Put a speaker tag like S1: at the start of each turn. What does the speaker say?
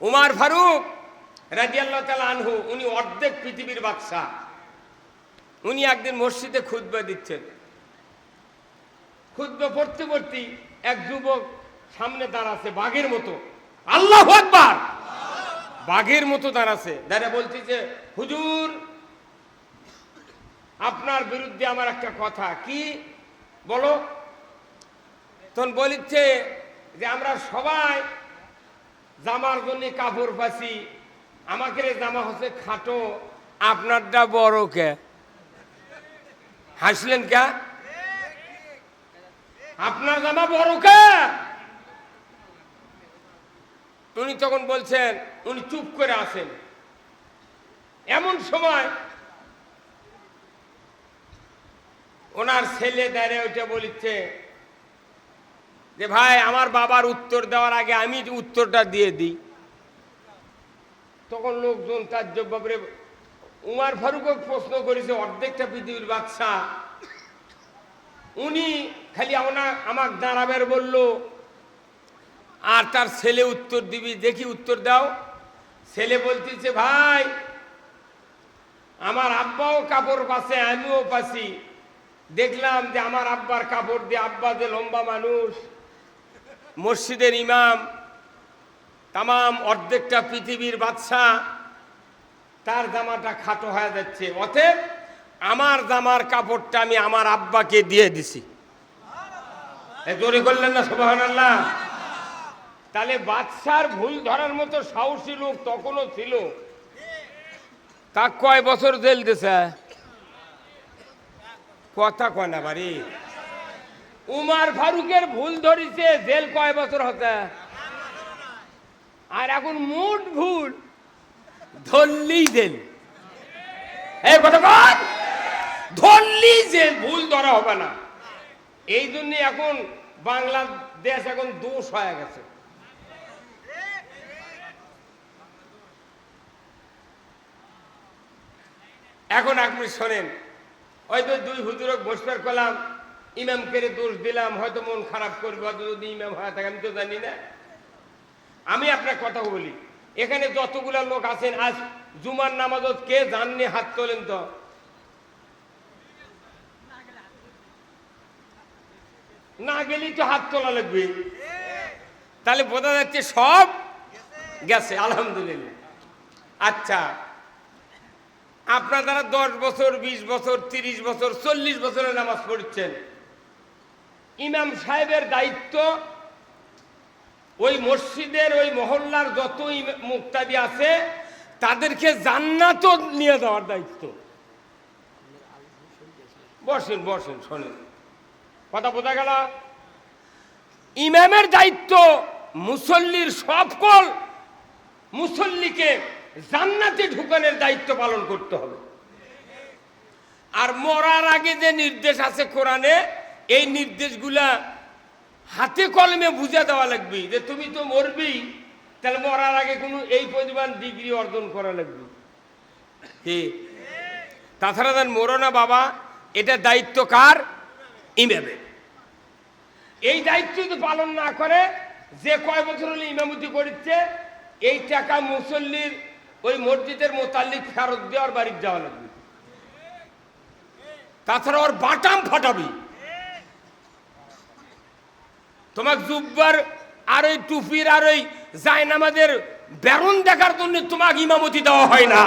S1: উমার ফারুক রাদিয়াল্লাহু তাআলা আনহু উনি অর্ধেক পৃথিবীর বাদশা। উনি একদিন মসজিদে খুতবা দিচ্ছেন। খুতবা পড়তে পড়তে এক যুবক সামনে দাঁড়াছে বাঘের মতো, আল্লাহু আকবার, বাঘের মতো দাঁড়াছে, দাঁড়িয়ে বলতেছে, হুজুর আপনার বিরুদ্ধে আমার একটা কথা। কি বলো? তখন বলিচ্ছে যে আমরা সবাই জামার জন্য কাপড় পাচ্ছি, আমাকে জামা হচ্ছে খাটো, আপনারটা বড়। কে হাসলেন? কে আপনার জামা বড়? কে? উনি তখন বলছেন, উনি চুপ করে আছেন। এমন সময় ওনার ছেলে দাঁড়িয়ে ওইটা বলিচ্ছে যে ভাই আমার বাবার উত্তর দেওয়ার আগে আমি উত্তরটা দিয়ে দিই। তখন লোকজন তাজ্জব, বাবরে উমার ফারুকও প্রশ্ন করেছে, অর্ধেকটা পৃথিবীর বাদশা, উনি খালি আমাকে দাঁড়াবের বলল আর তার ছেলে উত্তর দিবি, দেখি উত্তর দাও। ছেলে বলতেছে, ভাই আমার আব্বাও কাপড় পাচ্ছে, আমিও পাচ্ছি, দেখলাম যে আমার আব্বার কাপড় দিয়ে, আব্বা যে লম্বা মানুষ, মসজিদের ইমাম, তামাম অর্ধেকটা পৃথিবীর বাদশা, তার জামাটা খাটো হয়ে যাচ্ছে, অতএব আমার জামার কাপড়টা আমি আমার আব্বাকে দিয়ে দিছি। জোরে করলেন না সুবহানাল্লাহ? তাহলে বাদশার ভুল ধরার মতো সাহসী লোক তখনও ছিল। তা কয় বছর জেল দিছে? কথা কয় না বাড়ি। উমার ফারুকের ভুল ধরিছে, জেল কয় বছর হতে? আর এখন মোট ভুল ধরলেই জেল। এই কথা কর, ধরলেই জেল, ভুল ধরা হবে না। এই জন্য এখন বাংলাদেশ এখন দোষ হয়ে গেছে। এখন আপনি শোনেন, হয়তো দুই হুজুরক বসবার করলাম, ইমামকে দোষ দিলাম, হয়তো মন খারাপ করবে, হয়তো যদি ইমাম হয়ে থাকে, আমি তো জানি না। আমি আপনার কথা বলি, এখানে যতগুলা লোক আছেন আজ জুমার নামাজত কে জাননি? হাত তোলেন তো। না গেলেই তো হাত তোলা লাগবে। তাহলে বোঝা যাচ্ছে সব গেছে, আলহামদুলিল্লাহ। আচ্ছা, আপনার দ্বারা 10 বছর, 20 বছর, 30 বছর, 40 বছরের নামাজ পড়ছেন, ইমাম সাহেবের দায়িত্ব ওই মসজিদের ওই মহল্লার যত মুক্তাদি আছে তাদেরকে জান্নাত নিয়ে যাওয়ার দায়িত্ব। বসেন বসেন, শোনেন, কথা বোঝা গেল? ইমামের দায়িত্ব মুসল্লির সকল মুসল্লিকে জান্নাতে ঢুকানোর দায়িত্ব পালন করতে হবে। আর মরার আগে যে নির্দেশ আছে কোরআনে, এই নির্দেশগুলা হাতে কলমে বুঝে দেওয়া লাগবে যে তুমি তো মরবি, তাহলে মরার আগে কোনো এই পরিমাণ ডিগ্রি অর্জন করা লাগবে। তাছাড়া যেন মরো না বাবা, এটা দায়িত্ব কার? ইমামের। এই দায়িত্ব যদি পালন না করে, যে কয় বছর হলে ইমামতি করছে, এই টাকা মুসল্লির ওই মসজিদের মোতাল্লিক ফেরত দেওয়ার বাড়িতে যাওয়া লাগবে। তাছাড়া ওর বাটাম ফাটাবি। তোমাকে জুব্বার আর ওই টুপির আর ওই জায়নামাজের বেরন দেখার জন্য তোমাকে ইমামতি দেওয়া হয় না।